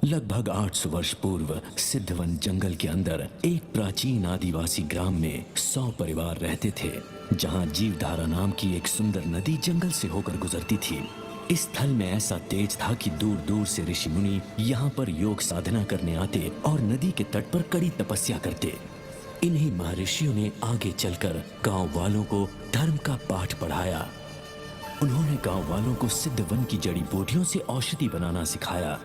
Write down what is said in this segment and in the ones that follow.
लगभग 800 वर्ष पूर्व सिद्धवन जंगल के अंदर एक प्राचीन आदिवासी ग्राम में 100 परिवार रहते थे, जहां जीवधारा नाम की एक सुंदर नदी जंगल से होकर गुजरती थी। इस स्थल में ऐसा तेज था कि दूर दूर से ऋषि मुनि यहाँ पर योग साधना करने आते और नदी के तट पर कड़ी तपस्या करते। इन्हीं महर्षियों ने आगे चलकर गांव वालों को धर्म का पाठ पढ़ाया। उन्होंने गांव वालों को सिद्धवन की जड़ी बूटियों से औषधि बनाना सिखाया।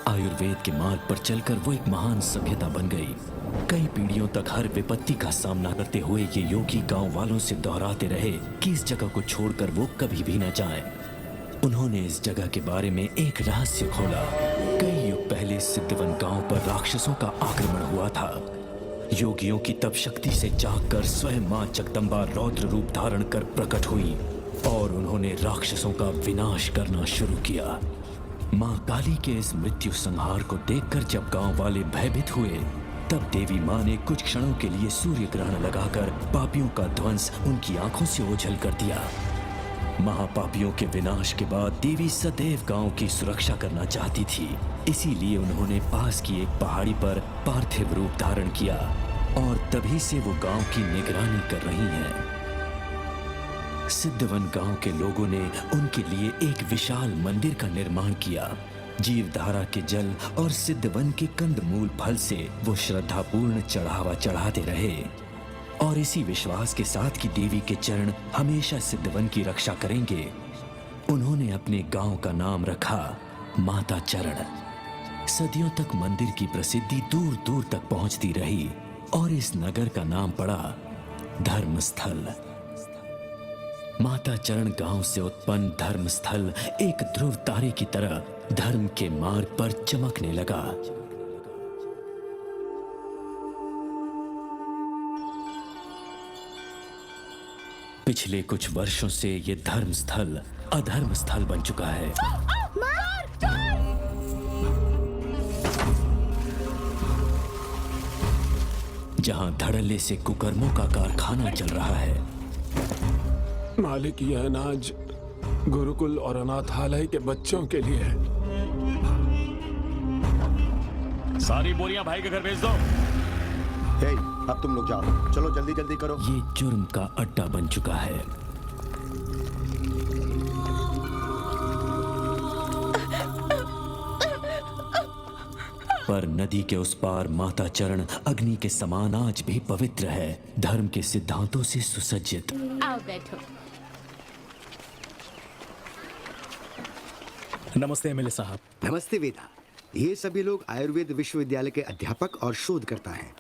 आयुर्वेद के मार्ग पर चलकर वो एक महान सभ्यता बन गई। कई पीढ़ियों तक हर विपत्ति का सामना करते हुए ये योगी गांव वालों से दोहराते रहे कि इस जगह को छोड़कर वो कभी भी न जाएं। उन्होंने इस जगह के बारे में एक रहस्य खोला। कई युग पहले सिद्धवन गांव पर राक्षसों का आक्रमण हुआ था। योगियों की तप शक्ति से जागकर स्वयं मां जगदम्बा रौद्र रूप धारण कर प्रकट हुई और उन्होंने राक्षसों का विनाश करना शुरू किया। मां काली के इस मृत्यु संहार को देखकर जब गांव वाले भयभीत हुए, तब देवी मां ने कुछ क्षणों के लिए सूर्य ग्रहण लगाकर पापियों का ध्वंस उनकी आंखों से ओझल कर दिया। महापापियों के विनाश के बाद देवी सदैव गांव की सुरक्षा करना चाहती थी, इसीलिए उन्होंने पास की एक पहाड़ी पर पार्थिव रूप धारण किया और तभी से वो गांव की निगरानी कर रही हैं। सिद्धवन गांव के लोगों ने उनके लिए एक विशाल मंदिर का निर्माण किया। जीवधारा के जल और सिद्धवन के कंदमूल फल से वो श्रद्धापूर्ण चढ़ावा चढ़ाते रहे और इसी विश्वास के साथ कि देवी के चरण हमेशा सिद्धवन की रक्षा करेंगे, उन्होंने अपने गांव का नाम रखा माता चरण। सदियों तक मंदिर की प्रसिद्धि दूर दूर तक पहुंचती रही और इस नगर का नाम पड़ा धर्मस्थल। माता चरण गांव से उत्पन्न धर्मस्थल एक ध्रुव तारे की तरह धर्म के मार्ग पर चमकने लगा। पिछले कुछ वर्षों से ये धर्मस्थल अधर्मस्थल बन चुका है। जहां धड़ल्ले से कुकर्मों का कारखाना चल रहा है। मालिक, यह अनाज गुरुकुल और अनाथालय के बच्चों के लिए है। सारी बोरियां भाई के घर भेज दो। हे, अब तुम लोग जाओ, चलो जल्दी जल्दी करो। ये जुर्म का अड्डा बन चुका है। पर नदी के उस पार माता चरण अग्नि के समान आज भी पवित्र है, धर्म के सिद्धांतों से सुसज्जित। आओ बैठो। नमस्ते एमएलए साहब। नमस्ते वेदा। ये सभी लोग आयुर्वेद विश्वविद्यालय के अध्यापक और शोधकर्ता हैं।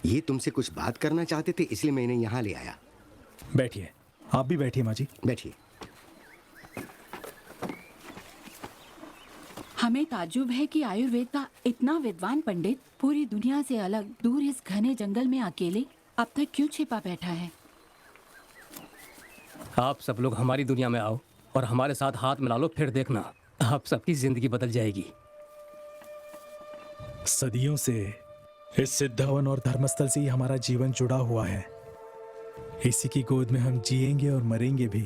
ये तुमसे कुछ बात करना चाहते थे, इसलिए मैं इन्हें यहाँ ले आया। बैठिए। आप भी बैठिए माँ जी। बैठिए। हमें ताज्जुब है कि आयुर्वेद का इतना विद्वान पंडित पूरी दुनिया से अलग दूर इस घने जंगल में अकेले अब तक क्यों छिपा बैठा है। आप सब लोग हमारी दुनिया में आओ और हमारे साथ हाथ मिला लो, फिर देखना आप सबकी जिंदगी बदल जाएगी। सदियों से इस सिद्धवन और धर्मस्थल से ही हमारा जीवन जुड़ा हुआ है। इसी की गोद में हम जिएंगे और मरेंगे भी।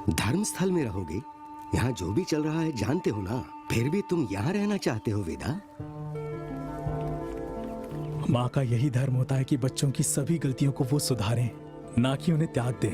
धर्मस्थल में रहोगे? यहाँ जो भी चल रहा है जानते हो ना, फिर भी तुम यहाँ रहना चाहते हो वेदा? माँ का यही धर्म होता है कि बच्चों की सभी गलतियों को वो सुधारें, ना कि उन्हें त्याग दें।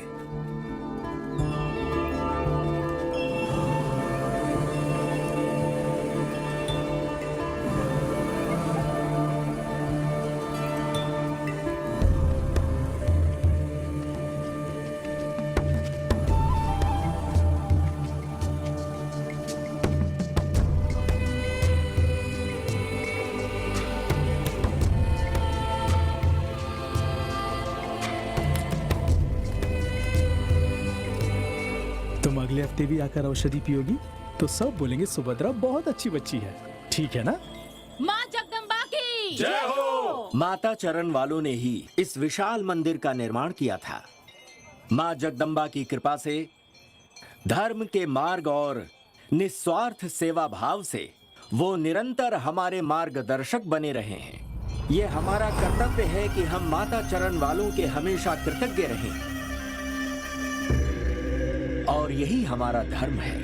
तुम अगले हफ्ते भी आकर औषधि पियोगी तो सब बोलेंगे सुभद्रा बहुत अच्छी बच्ची है, ठीक है ना? माँ जगदम्बा की जय हो। माता चरण वालों ने ही इस विशाल मंदिर का निर्माण किया था। मां जगदम्बा की कृपा से धर्म के मार्ग और निस्वार्थ सेवा भाव से वो निरंतर हमारे मार्गदर्शक बने रहे हैं। ये हमारा कर्तव्य है कि हम माता चरण वालों के हमेशा कृतज्ञ रहें और यही हमारा धर्म है।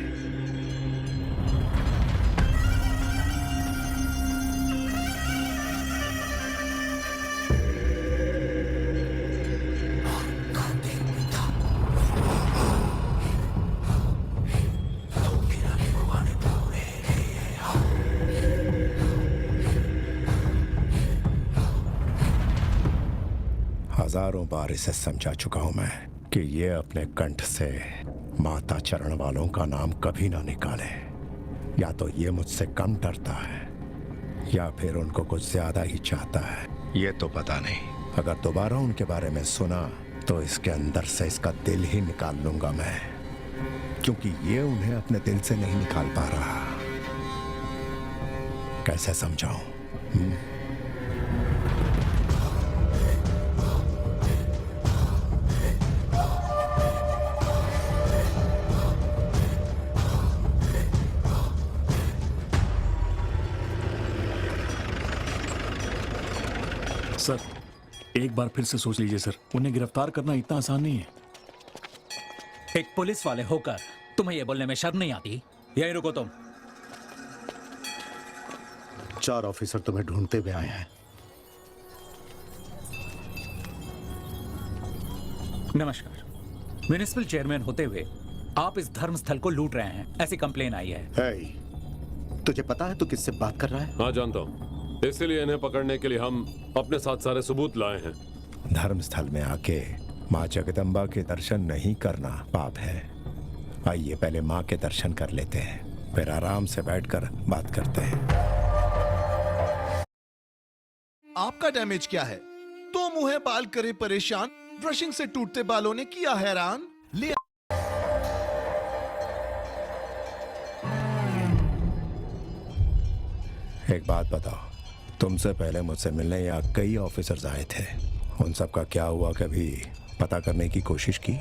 हजारों बार इसे समझा चुका हूं मैं कि ये अपने कंठ से माता चरण वालों का नाम कभी ना निकाले। या तो ये मुझसे कम डरता है या फिर उनको कुछ ज्यादा ही चाहता है, ये तो पता नहीं। अगर दोबारा उनके बारे में सुना तो इसके अंदर से इसका दिल ही निकाल लूंगा मैं, क्योंकि ये उन्हें अपने दिल से नहीं निकाल पा रहा। कैसे समझाऊं? सर, एक बार फिर से सोच लीजिए सर, उन्हें गिरफ्तार करना इतना आसान नहीं है। एक पुलिस वाले होकर तुम्हें ये बोलने में शर्म नहीं आती? यहीं रुको तुम। 4 ऑफिसर तुम्हें ढूंढते हुए आए हैं। नमस्कार। म्युनिसिपल चेयरमैन होते हुए आप इस धर्मस्थल को लूट रहे हैं, ऐसी कंप्लेन आई है। तुझे पता है तू किससे बात कर रहा है? हाँ जानता हूँ, इसलिए इन्हें पकड़ने के लिए हम अपने साथ सारे सबूत लाए हैं। धर्मस्थल में आके माँ जगदम्बा के दर्शन नहीं करना पाप है। आइए पहले माँ के दर्शन कर लेते हैं, फिर आराम से बैठकर बात करते हैं। आपका डैमेज क्या है? 2 मुंह बाल करे परेशान, ब्रशिंग से टूटते बालों ने किया हैरान। ले एक बात बताओ, तुमसे पहले मुझसे मिलने यहाँ कई ऑफिसर्स आए थे, उन सब का क्या हुआ कभी पता करने की कोशिश की?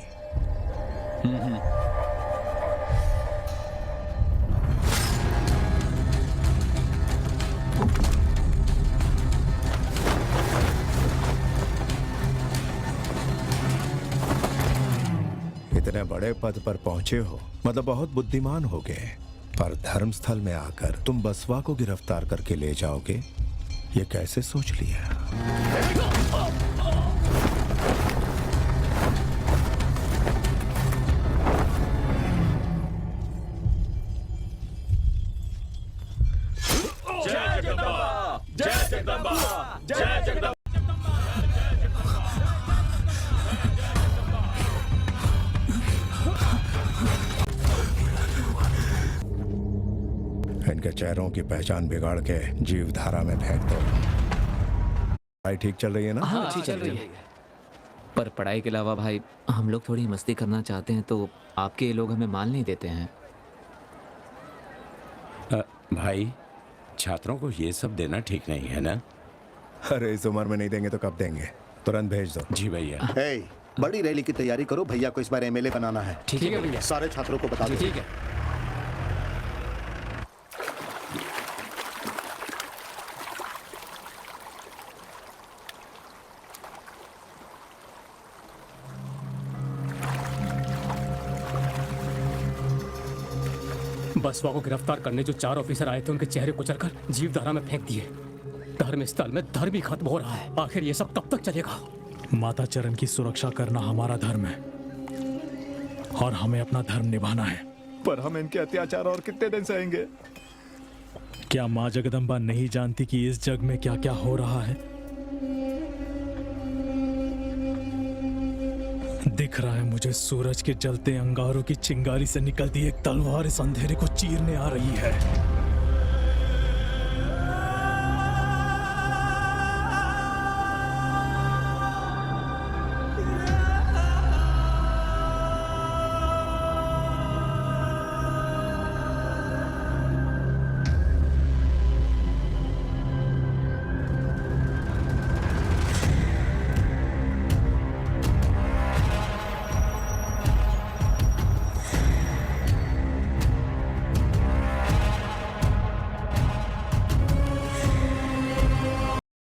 इतने बड़े पद पर पहुंचे हो, मतलब बहुत बुद्धिमान हो गए, पर धर्मस्थल में आकर तुम बसवा को गिरफ्तार करके ले जाओगे, ये कैसे सोच लिया? जय जगदम्बा, जय जगदम्बा, जय जगदम्बा। इनके चेहरों की पहचान बिगाड़ के जीव धारा में फेंक दो। पढ़ाई ठीक चल रही है ना? हाँ, अच्छी चल रही है। पर पढ़ाई के अलावा भाई हम लोग थोड़ी मस्ती करना चाहते हैं तो आपके ये लोग हमें मान नहीं देते हैं। भाई छात्रों को ये सब देना ठीक नहीं है ना? अरे इस उम्र में नहीं देंगे तो कब देंगे? तुरंत भेज दो। जी भैया। बड़ी रैली की तैयारी करो, भैया को इस बार एमएलए बनाना है। ठीक है भैया। सारे छात्रों को बता दो। ठीक है। बसवा को गिरफ्तार करने जो 4 ऑफिसर आए थे उनके चेहरे कुचलकर जीवधारा में फेंक दिए। धर्म स्थल में धर्म ही खत्म हो रहा है। आखिर ये सब कब तक चलेगा? माता चरण की सुरक्षा करना हमारा धर्म है और हमें अपना धर्म निभाना है। पर हम इनके अत्याचार और कितने दिन सहेंगे? क्या माँ जगदम्बा नहीं जानती कि इस जग में क्या क्या हो रहा है? दिख रहा है मुझे सूरज के जलते अंगारों की चिंगारी से निकलती एक तलवार इस अंधेरे को चीरने आ रही है।